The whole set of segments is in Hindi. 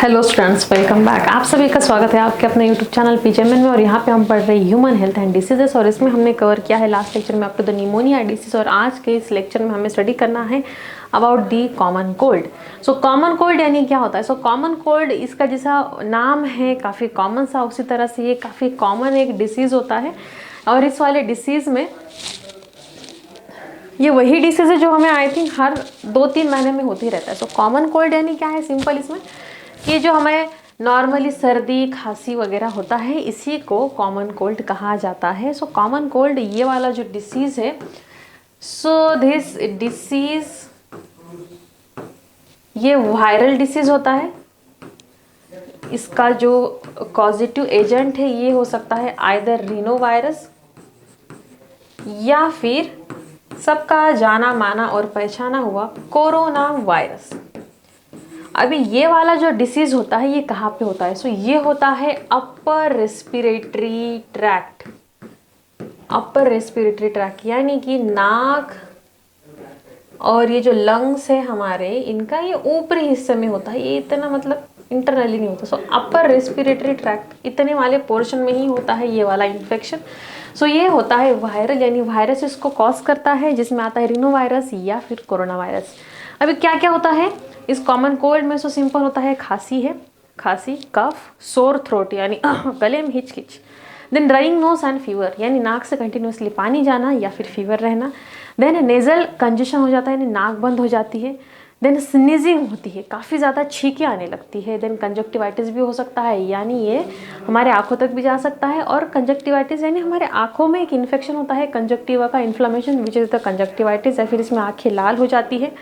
Hello students, welcome back. आप सभी का स्वागत है आपके अपने यूट्यूब चैनल पीजेएमएन में। और यहाँ पे हम पढ़ रहे हैं ह्यूमन हेल्थ एंड डिसीजेस और इसमें हमने कवर किया है लास्ट लेक्चर में आपको द निमोनिया डिसीज। और आज के इस लेक्चर में हमें स्टडी करना है about the common cold. So common cold यानी क्या होता है? सो कॉमन कोल्ड, इसका जैसा नाम है काफ़ी कॉमन सा, उसी तरह से ये काफ़ी कॉमन एक डिसीज़ होता है। और इस वाले डिसीज़ में ये वही डिसीज है जो हमें आई थिंक हर 2-3 महीने में होती रहता है। सो कॉमन कोल्ड यानी क्या है? सिंपल इसमें कि जो हमें नॉर्मली सर्दी खांसी वगैरह होता है, इसी को कॉमन कोल्ड कहा जाता है। सो कॉमन कोल्ड ये वाला जो डिसीज है, सो दिस डिसीज ये वायरल डिसीज होता है। इसका जो कॉजेटिव एजेंट है ये हो सकता है आइदर रीनो वायरस या फिर सबका जाना माना और पहचाना हुआ कोरोना वायरस। अभी ये वाला जो डिसीज होता है ये कहाँ पे होता है? सो ये होता है upper respiratory tract. Upper respiratory tract यानी कि नाक और ये जो लंग्स है हमारे, इनका ये ऊपरी हिस्से में होता है। ये इतना मतलब इंटरनली नहीं होता। सो अपर रेस्पिरेटरी ट्रैक्ट इतने वाले पोर्शन में ही होता है ये वाला इन्फेक्शन। सो ये होता है वायरल, यानी वायरस इसको कॉज करता है, जिसमें आता है रीनो वायरस या फिर कोरोना वायरस। अभी क्या क्या होता है इस कॉमन कोल्ड में? सो सिंपल होता है खांसी है, खांसी, कफ, सोर थ्रोट यानी गले में हिचकिच, then running nose and fever यानी नाक से कंटिन्यूसली पानी जाना या फिर फीवर रहना, देन नेजल कंजेशन हो जाता है यानी नाक बंद हो जाती है, देन स्नीजिंग होती है, काफ़ी ज़्यादा छींकें आने लगती है, देन कंजक्टिवाइटिस भी हो सकता है यानी ये हमारे आंखों तक भी जा सकता है। और कंजक्टिवाइटिस यानी हमारे आंखों में एक इन्फेक्शन होता है, कंजक्टिवा का inflammation which is the conjunctivitis, या फिर इसमें आंखें लाल हो जाती है।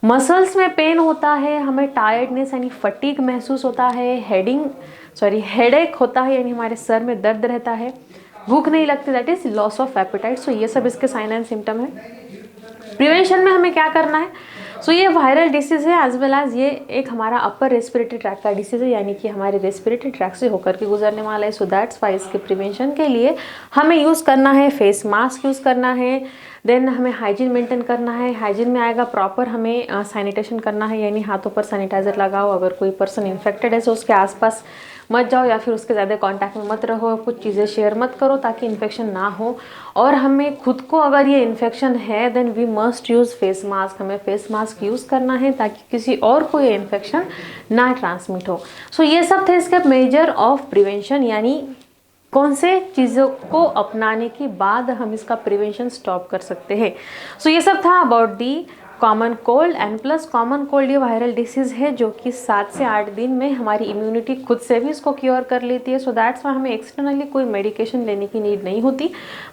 मसल्स में पेन होता है, हमें टायर्डनेस यानी फटीग महसूस होता है, हेडेक होता है यानी हमारे सर में दर्द रहता है, भूख नहीं लगती, that is loss of appetite. So ये सब इसके साइन एंड सिम्टम है। प्रिवेंशन में हमें क्या करना है? सो ये वायरल डिसीज है एज वेल एज ये एक हमारा अपर रेस्पिरेटरी ट्रैक का डिसीज है, यानी कि हमारे रेस्पिरेटरी ट्रैक से होकर के गुजरने वाला है। सो दैट्स वाई इसके प्रिवेंशन के लिए हमें यूज़ करना है फेस मास्क यूज़ करना है, देन हमें हाइजीन मेंटेन करना है। हाइजीन में आएगा प्रॉपर हमें सैनिटेशन करना है, यानी हाथों पर सैनिटाइजर लगाओ। अगर कोई पर्सन इन्फेक्टेड है तो उसके आसपास मत जाओ या फिर उसके ज़्यादा कांटेक्ट में मत रहो, कुछ चीज़ें शेयर मत करो ताकि इन्फेक्शन ना हो। और हमें खुद को अगर ये इन्फेक्शन है then we must use face mask. हमें फेस मास्क यूज़ करना है ताकि किसी और को ये इन्फेक्शन ना ट्रांसमिट हो। सो ये सब थे इसके मेजर ऑफ प्रिवेंशन, यानी कौन से चीज़ों को अपनाने के बाद हम इसका प्रिवेंशन स्टॉप कर सकते हैं। सो ये सब था about the common cold and plus common cold ये वायरल डिसीज़ है जो कि 7 से 8 दिन में हमारी इम्यूनिटी खुद से भी इसको क्योर कर लेती है। सो दैट्स वाई हमें एक्सटर्नली कोई मेडिकेशन लेने की नीड नहीं होती।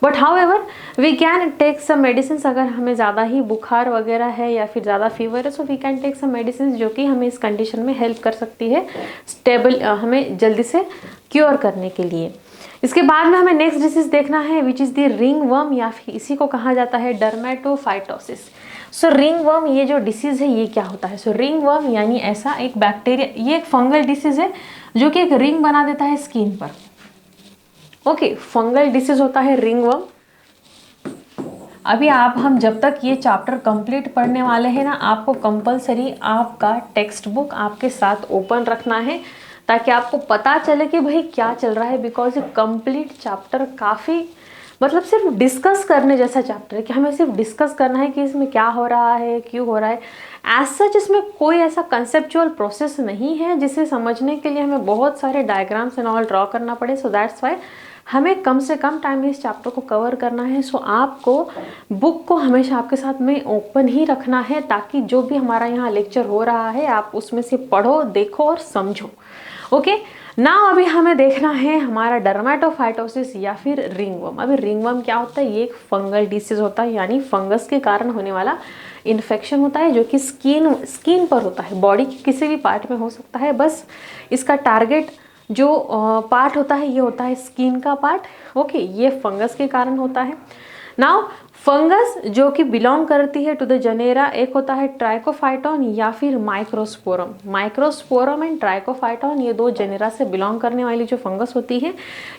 But however we can take some medicine. अगर हमें ज़्यादा ही बुखार वगैरह है या फिर ज़्यादा फीवर है, so we can take some medicine जो कि हमें इस कंडीशन में हेल्प कर सकती है स्टेबल, हमें जल्दी से क्योर करने के लिए। इसके बाद में हमें नेक्स्ट डिसीज देखना है which is the ring worm, या फिर इसी को कहा जाता है डर्मेटोफाइटोसिस। सो रिंग वर्म ये जो डिसीज़ है ये क्या होता है? सो रिंग वर्म यानी ऐसा एक बैक्टीरिया, ये एक फंगल डिसीज है जो कि एक रिंग बना देता है स्किन पर। ओके, फंगल डिसीज होता है रिंग वर्म। अभी हम जब तक ये चैप्टर कंप्लीट पढ़ने वाले हैं ना, आपको कंपलसरी आपका टेक्स्ट बुक आपके साथ ओपन रखना है ताकि आपको पता चले कि भाई क्या चल रहा है। बिकॉज ये कंप्लीट चैप्टर काफ़ी मतलब सिर्फ डिस्कस करने जैसा चैप्टर है कि हमें सिर्फ डिस्कस करना है कि इसमें क्या हो रहा है, क्यों हो रहा है। एज सच इसमें कोई ऐसा कंसेप्चुअल प्रोसेस नहीं है जिसे समझने के लिए हमें बहुत सारे डायग्राम्स एंड ऑल ड्रॉ करना पड़े। सो दैट्स वाई हमें कम से कम टाइम में इस चैप्टर को कवर करना है। सो आपको बुक को हमेशा आपके साथ में ओपन ही रखना है ताकि जो भी हमारा यहाँ लेक्चर हो रहा है आप उसमें से पढ़ो, देखो और समझो। ओके ना, अभी हमें देखना है हमारा डर्मेटोफाइटोसिस या फिर रिंगवर्म। अभी रिंगवर्म क्या होता है? ये एक फंगल डिसीज होता है, यानी फंगस के कारण होने वाला इन्फेक्शन होता है जो कि स्किन पर होता है, बॉडी के किसी भी पार्ट में हो सकता है। बस इसका टारगेट जो पार्ट होता है ये होता है स्किन का पार्ट। ओके, ये फंगस के कारण होता है। नाउ फंगस जो कि बिलोंग करती है टू द जनेरा, एक होता है ट्राइकोफाइटॉन या फिर माइक्रोस्पोरम। माइक्रोस्पोरम एंड ट्राइकोफाइटॉन ये 2 जनेरा से बिलोंग करने वाली जो फंगस होती है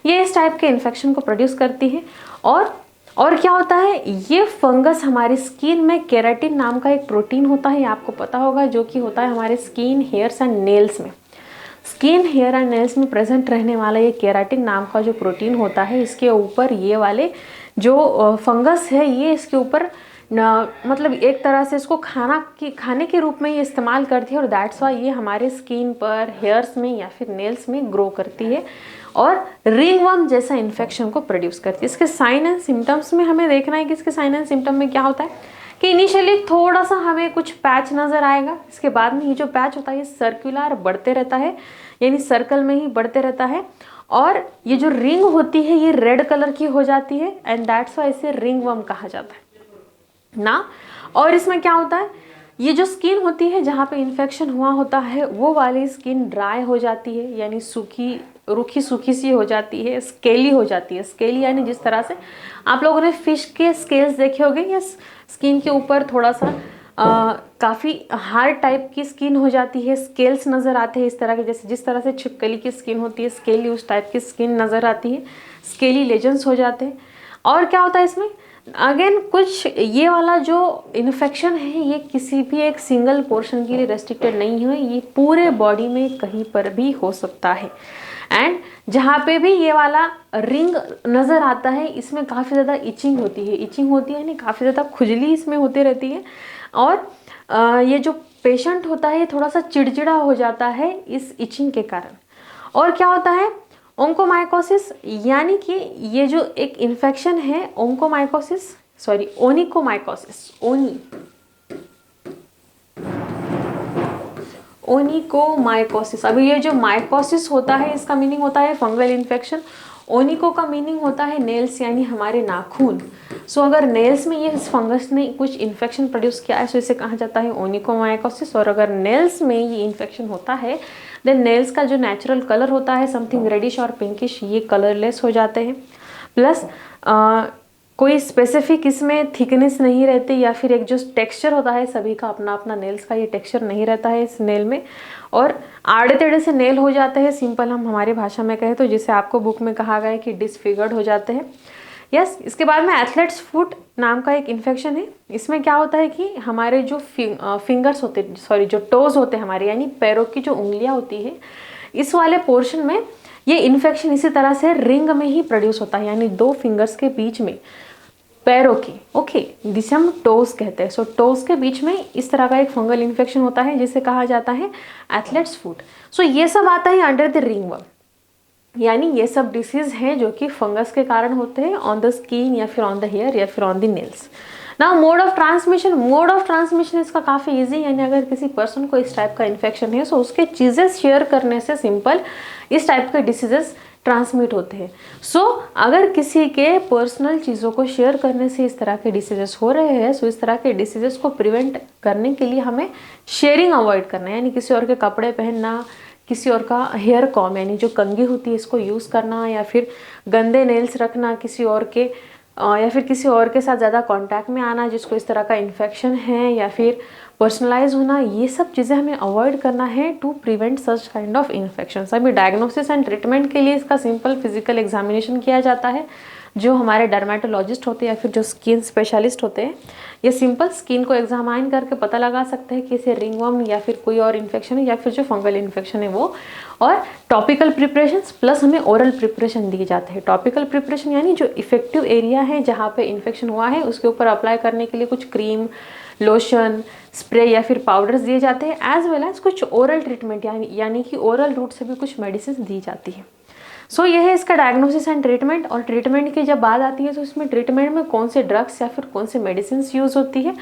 ये इस टाइप के इन्फेक्शन को प्रोड्यूस करती है। और क्या होता है? ये फंगस हमारी स्किन में केराटिन नाम का एक प्रोटीन होता है, आपको पता होगा, जो कि होता है हमारे स्किन, हेयर्स एंड नेल्स में। स्किन, हेयर एंड नेल्स में प्रेजेंट रहने वाला ये केराटिन नाम का जो प्रोटीन होता है, इसके ऊपर ये वाले जो फंगस है ये इसके ऊपर मतलब एक तरह से इसको खाने के रूप में ये इस्तेमाल करती है, और दैट्स वाई ये हमारे स्किन पर, हेयर्स में या फिर नेल्स में ग्रो करती है और रिंगवर्म जैसा इन्फेक्शन को प्रोड्यूस करती है। इसके साइन एंड सिम्टम्स में हमें देखना है कि इसके साइन एंड सिम्टम में क्या होता है कि इनिशियली थोड़ा सा हमें कुछ पैच नज़र आएगा, इसके बाद में ये जो पैच होता है ये सर्कुलर बढ़ते रहता है, यानी सर्कल में ही बढ़ते रहता है, और ये जो रिंग होती है ये रेड कलर की हो जाती है, एंड दैट्स वाई इसे रिंगवर्म कहा जाता है ना। और इसमें क्या होता है, ये जो स्किन होती है जहाँ पे इन्फेक्शन हुआ होता है वो वाली स्किन ड्राई हो जाती है, यानी सूखी रूखी सूखी सी हो जाती है, स्केली हो जाती है। स्केली यानी जिस तरह से आप लोगों ने फिश के स्केल्स देखे होंगे, या स्किन के ऊपर थोड़ा सा काफ़ी हार्ड टाइप की स्किन हो जाती है, स्केल्स नज़र आते हैं इस तरह के, जैसे जिस तरह से छिपकली की स्किन होती है स्केली, उस टाइप की स्किन नज़र आती है, स्केली लेजेंड्स हो जाते हैं। और क्या होता है इसमें अगेन, कुछ ये वाला जो इन्फेक्शन है ये किसी भी एक सिंगल पोर्शन के लिए रेस्ट्रिक्टेड नहीं है, ये पूरे बॉडी में कहीं पर भी हो सकता है। एंड जहाँ पे भी ये वाला रिंग नज़र आता है इसमें काफ़ी ज़्यादा इचिंग होती है, यानी काफ़ी ज़्यादा खुजली इसमें होती रहती है, और ये जो पेशेंट होता है थोड़ा सा चिड़चिड़ा हो जाता है इस इचिंग के कारण। और क्या होता है, ओंकोमाइकोसिस, यानी कि ये जो एक इन्फेक्शन है ओनिकोमाइकोसिस। अभी ये जो माइकोसिस होता है इसका मीनिंग होता है फंगल इन्फेक्शन, ओनिको का मीनिंग होता है नेल्स यानी हमारे नाखून। सो अगर नेल्स में ये इस फंगस ने कुछ इन्फेक्शन प्रोड्यूस किया है तो इसे कहा जाता है ओनिकोमाइकोसिस। और अगर नेल्स में ये इन्फेक्शन होता है देन नेल्स का जो नेचुरल कलर होता है समथिंग रेडिश और पिंकिश, ये कलरलेस हो जाते हैं। प्लस कोई स्पेसिफिक इसमें थिकनेस नहीं रहती, या फिर एक जो टेक्सचर होता है सभी का अपना अपना नेल्स का ये टेक्सचर नहीं रहता है इस नेल में, और आड़े टेढ़े से नेल हो जाते हैं, सिंपल हम हमारी भाषा में कहें तो, जिसे आपको बुक में कहा गया है कि डिसफिगर्ड हो जाते हैं। यस, इसके बाद में एथलेट्स फुट नाम का एक इन्फेक्शन है। इसमें क्या होता है कि हमारे जो फिंगर्स होते जो टोज होते हैं हमारे, यानी पैरों की जो उंगलियां होती है, इस वाले पोर्शन में ये इन्फेक्शन इसी तरह से रिंग में ही प्रोड्यूस होता है, यानी दो फिंगर्स के बीच में पैरों की, ओके, जिसे हम टोज कहते हैं। सो टोज के बीच में इस तरह का एक फंगल इन्फेक्शन होता है जिसे कहा जाता है एथलेट्स फुट। सो ये सब आता है अंडर द रिंगवर्म, यानी ये सब डिसीज हैं जो कि फंगस के कारण होते हैं ऑन द स्किन या फिर ऑन द हेयर या फिर on the nails. Now mode of transmission इसका काफ़ी इजी, यानी अगर किसी पर्सन को इस टाइप का इन्फेक्शन है तो उसके चीज़ें शेयर करने से सिंपल इस टाइप के डिसीजेस ट्रांसमिट होते हैं। सो अगर किसी के पर्सनल चीज़ों को शेयर करने से इस तरह के डिसीजेस हो रहे हैं, सो इस तरह के डिसीजेस को प्रिवेंट करने के लिए हमें शेयरिंग अवॉइड करना है, यानी किसी और के कपड़े पहनना, किसी और का हेयर कॉम यानी जो कंघी होती है इसको यूज़ करना, या फिर गंदे नेल्स रखना किसी और के, या फिर किसी और के साथ ज़्यादा कांटेक्ट में आना जिसको इस तरह का इन्फेक्शन है, या फिर पर्सनलाइज होना, ये सब चीज़ें हमें अवॉइड करना है to prevent such kind of infection. अभी डायग्नोसिस एंड ट्रीटमेंट के लिए इसका सिंपल फिजिकल एग्जामिनेशन किया जाता है, जो हमारे डर्मेटोलॉजिस्ट होते हैं या फिर जो स्किन स्पेशलिस्ट होते हैं, ये सिंपल स्किन को एग्जामाइन करके पता लगा सकते हैं कि इसे रिंगवर्म या फिर कोई और इन्फेक्शन है या फिर जो फंगल इन्फेक्शन है वो। और टॉपिकल प्रिपरेशंस प्लस हमें ओरल प्रिपरेशन दिए जाते हैं। टॉपिकल प्रिपरेशन यानी जो इफेक्टिव एरिया है जहाँ पे इन्फेक्शन हुआ है उसके ऊपर अप्लाई करने के लिए कुछ क्रीम, लोशन, स्प्रे या फिर पाउडर्स दिए जाते हैं, एज वेल एज कुछ ओरल ट्रीटमेंट यानी कि ओरल रूट से भी कुछ मेडिसिन दी जाती है। सो ये है इसका डायग्नोसिस एंड ट्रीटमेंट। और ट्रीटमेंट की जब बात आती है तो इसमें ट्रीटमेंट में कौन से ड्रग्स या फिर कौन से मेडिसिन यूज़ होती है।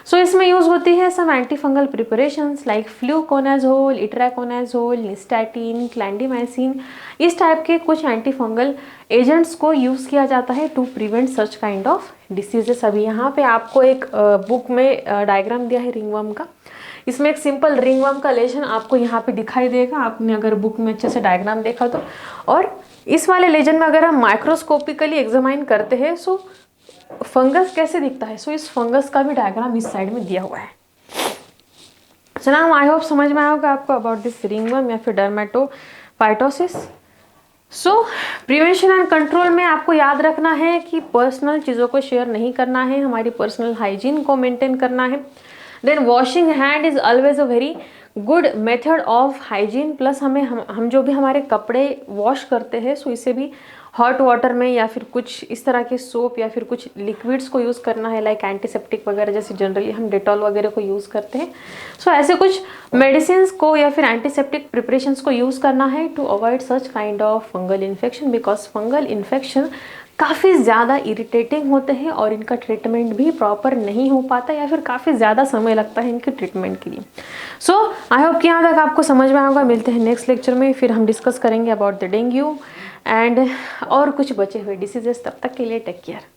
सो इसमें यूज़ होती है some anti fungal preparations like fluconazole, itraconazole, nystatin, clindamycin, इस टाइप के कुछ एंटी फंगल एजेंट्स को यूज़ किया जाता है to prevent such kind of diseases. अभी यहाँ पे आपको एक बुक में डायग्राम दिया है रिंगवर्म का, इसमें एक सिंपल रिंगवर्म का लेजन आपको यहाँ पे दिखाई देगा, आपने अगर बुक में अच्छे से डायग्राम देखा तो। और इस वाले लेजन में अगर हम माइक्रोस्कोपिकली एग्जामाइन करते हैं सो फंगस कैसे दिखता है, सो इस फंगस का भी डायग्राम इस साइड में दिया हुआ है। सो नाउ आई होप समझ में आएगा आपको अबाउट दिस रिंगवर्म या फिर dermatophytosis. So prevention and control में आपको याद रखना है कि पर्सनल चीज़ों को शेयर नहीं करना है, हमारी पर्सनल हाइजीन को मेंटेन करना है। Then washing hand is always a very good method of hygiene plus हम जो भी हमारे कपड़े वॉश करते हैं सो इसे भी हॉट वाटर में या फिर कुछ इस तरह के सोप या फिर कुछ लिक्विड्स को यूज़ करना है, लाइक एंटीसेप्टिक वगैरह, जैसे जनरली हम डेटॉल वगैरह को यूज़ करते हैं। सो ऐसे कुछ मेडिसिन को या फिर एंटीसेप्टिक प्रिपरेशंस को यूज़ करना है to avoid such kind of fungal infection, because fungal infection काफ़ी ज़्यादा इरिटेटिंग होते हैं और इनका ट्रीटमेंट भी प्रॉपर नहीं हो पाता या फिर काफ़ी ज़्यादा समय लगता है इनके ट्रीटमेंट के लिए। सो आई होप कि यहाँ तक आपको समझ में आएगा। मिलते हैं नेक्स्ट लेक्चर में, फिर हम डिस्कस करेंगे अबाउट द डेंगू एंड और कुछ बचे हुए डिसीजेस। तब तक के लिए टेक केयर।